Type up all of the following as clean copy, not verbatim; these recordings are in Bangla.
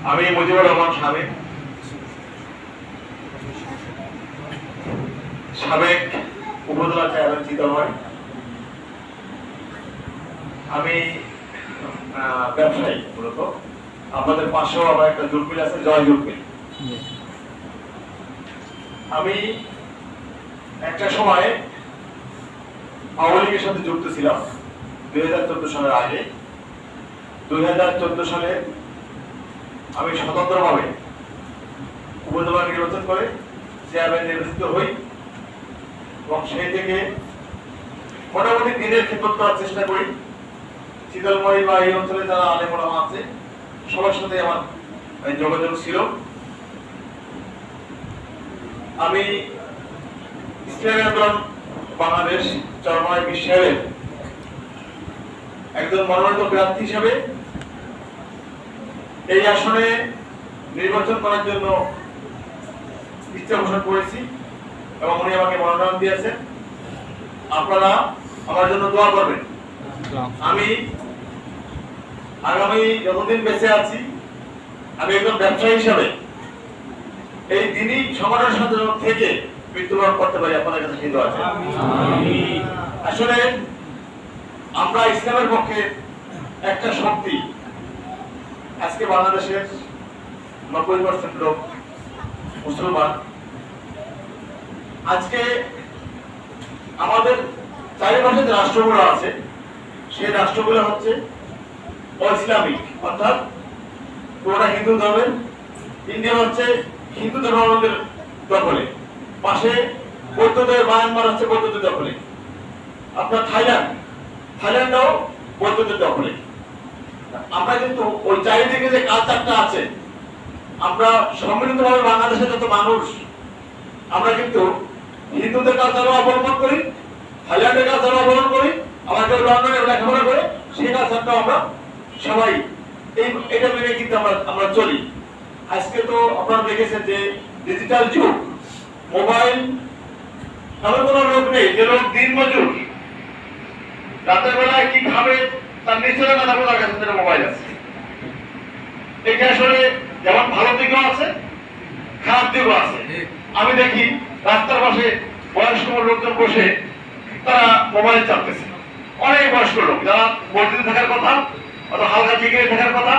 আমি মুজিবুর রহমান সাবেক উপজেলা চেয়ারম্যান চিতলমারী। আমি ব্যবসায়ী মূলত। আমাদের পাশেও আমার একটা জুটমিল আছে, জয় জুটমিল। আমি একটা সময় আওয়ামী লীগের সাথে যুক্ত ছিলাম 2014 সালের আগে। 2014 সালে আমি স্বতন্ত্রভাবে উপজেলা নির্বাচন করে চেয়ারম্যান নির্বাচিত হই এবং সেই থেকে মোটামুটি দিনের খেদমত করার চেষ্টা করি। চিতলমারী বা এই অঞ্চলে যারা আলেম ওলামা আছে সবার সাথে আমার যোগাযোগ ছিল। আমি ইসলামী আন্দোলন বাংলাদেশ চরমনাই বিশ্বের একজন মনোনীত প্রার্থী হিসেবে এই আসনে নির্বাচন করার জন্য ইচ্ছা পোষণ করেছি এবং উনি আমাকে মনোনয়ন দিয়েছেন। আপনারা আমার জন্য দোয়া করবেন। আমি আগামী যতদিন বেঁচে আছি আমি একজন ব্যবসায়ী হিসাবে এই দিনই সংগঠনের সাথে থেকে মৃত্যুবরণ করতে পারি। আপনাদের কাছে সেই দোয়া আছে। আসলে আমরা ইসলামের পক্ষে একটা শক্তি। আজকে বাংলাদেশের 90% লোক মুসলমান। আজকে আমাদের চারিপাশে যে রাষ্ট্রগুলো আছে সেই রাষ্ট্রগুলো হচ্ছে অইসলামিক, অর্থাৎ পুরোটা হিন্দু ধর্মের। ইন্ডিয়া হচ্ছে হিন্দু ধর্মের দখলে, পাশে বৌদ্ধদের মায়ানমার হচ্ছে বৌদ্ধদের দখলে। আপনার থাইল্যান্ডও বৌদ্ধদের দখলে। আমরা কিন্তু ওই চারিদিকে যে কালচারটা আছে, আমরা সম্মিলিতভাবে বাংলাদেশের যত মানুষ আমরা কিন্তু হিন্দুদের কালচারও অবলম্বন করি, থাইল্যান্ডের কালচারও অবলম্বন করি, আবার কেউ লন্ডনে লেখাপড়া করে সেই কালচারটাও আমরা সবাই এটা মেনে কিন্তু আমরা চলি। আজকে তো আপনারা দেখেছেন যে ডিজিটাল যুগ, মোবাইল এমন কোনো লোক নেই যে লোক দিন মজুর, রাতের বেলায় কি খাবে তার নিচে কথা বলার কাছে মোবাইল আছে। এটা আসলে যেমন ভালো দিকও আছে খারাপ দিকও আছে। আমি দেখি রাস্তার পাশে বয়স্ক লোকজন বসে তারা মোবাইল চাপতেছে। অনেক বয়স্ক লোক যারা মসজিদে থাকার কথা অথবা হালকা জিকিরে থাকার কথা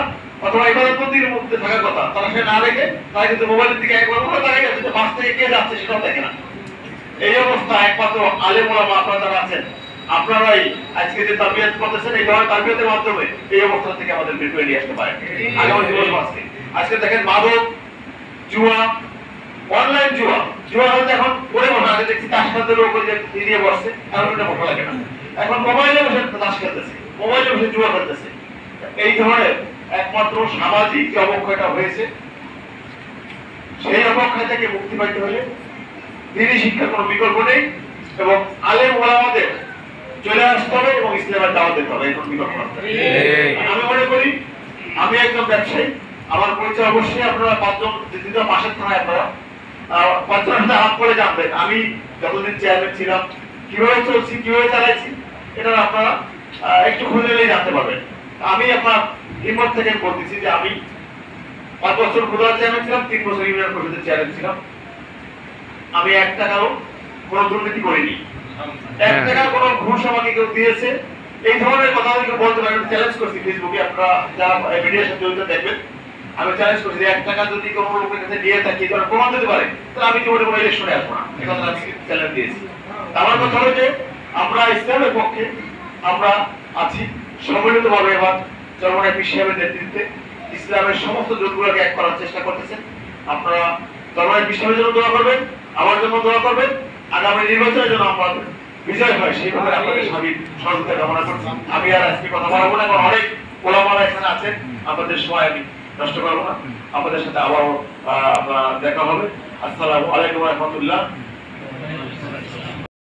অথবা ইবাদতবন্দির মধ্যে থাকার কথা, তারা সে না রেখে তারা কিন্তু মোবাইলের দিকে একবার তাকিয়ে যাচ্ছে, বাস থেকে কে যাচ্ছে সেটাও দেখে না। এই অবস্থা একমাত্র আলেম ওলামা আপনারা যারা আছেন আপনারাই আজকে যে তারবিয়াত করতেছেন, এই ধরনের তারবিয়াতের মাধ্যমে এই অবস্থা থেকে আমাদের বের করে নিয়ে আসতে পারে আগামী দিবসে। আজকে দেখেন মাদক, জুয়া, অনলাইন জুয়া হয়তো এখন পড়ে বসে। আগে দেখছি তাস খেলতে লোক দিয়ে বসছে, এখন ওটা বসা লাগে না, এখন মোবাইলে বসে তাস খেলতেছে, মোবাইলে বসে জুয়া খেলতেছে। এই ধরনের একমাত্র সামাজিক যে অবক্ষয়টা হয়েছে সেই অবক্ষয় থেকে মুক্তি পাইতে হলে দিনী শিক্ষার কোনো বিকল্প নেই এবং আলেম ওলামাদের চলে আসতে হবে এবং ইসলামের দাওয়াত দিতে হবে। এখন বিকল্প আমি মনে করি আমি একজন ব্যবসায়ী, আমার পরিচয় অবশ্যই আপনারা পাঁচজন পাশের থানায় আপনারা পাঁচজনের সাথে হাত করে জানবেন আমি যতদিন চেয়ারম্যান ছিলাম কিভাবে চলছি, কিভাবে চালাইছি, এটা আপনারা একটু খুঁজে নিলেই জানতে পারবেন। আমি আপনার হিম্মত থেকে বলতেছি যে আমি 5 বছর উপজেলা চেয়ারম্যান ছিলাম, 3 বছর ইউনিয়ন পরিষদের চেয়ারম্যান ছিলাম। আমি 1 টাকাও কোনো দুর্নীতি করিনি, 1 টাকা কোনো ঘুষ আমাকে কেউ দিয়েছে এই ধরনের কথা আমি বলতে পারি। চ্যালেঞ্জ করছি ফেসবুকে, আপনারা যারা মিডিয়ার সাথে জড়িত দেখবেন, আমি চ্যালেঞ্জ করছি যে 1 টাকা যদি কোনো লোকের কাছে দিয়ে থাকি তাহলে প্রমাণ দিতে পারে তাহলে আমি জীবনে কোনো ইলেকশনে আসবো না। এই কথা আমি চ্যালেঞ্জ দিয়েছি। আমার কথা হলো যে আমরা ইসলামের পক্ষে আমরা আছি সম্মিলিতভাবে। এবার চরমনাই পীর সাহেবের নেতৃত্বে ইসলামের সমস্ত জোটগুলোকে এক করার চেষ্টা করতেছেন। আপনারা চরমনাই পীর সাহেবের জন্য দোয়া করবেন, আমার জন্য দোয়া করবেন, আগামী নির্বাচনের জন্য আমাদের বিজয় হয় সেই ব্যাপারে আপনাদের স্বামীর সহযোগিতা কামনা করছি। আমি আর আজকে কথা বলবো না, কারণ অনেক ওলামারা এখানে আছেন, আপনাদের সময় আমি নষ্ট করবো না। আপনাদের সাথে আবারও দেখা হবে। আসসালামু আলাইকুম ওয়া রাহমাতুল্লাহ।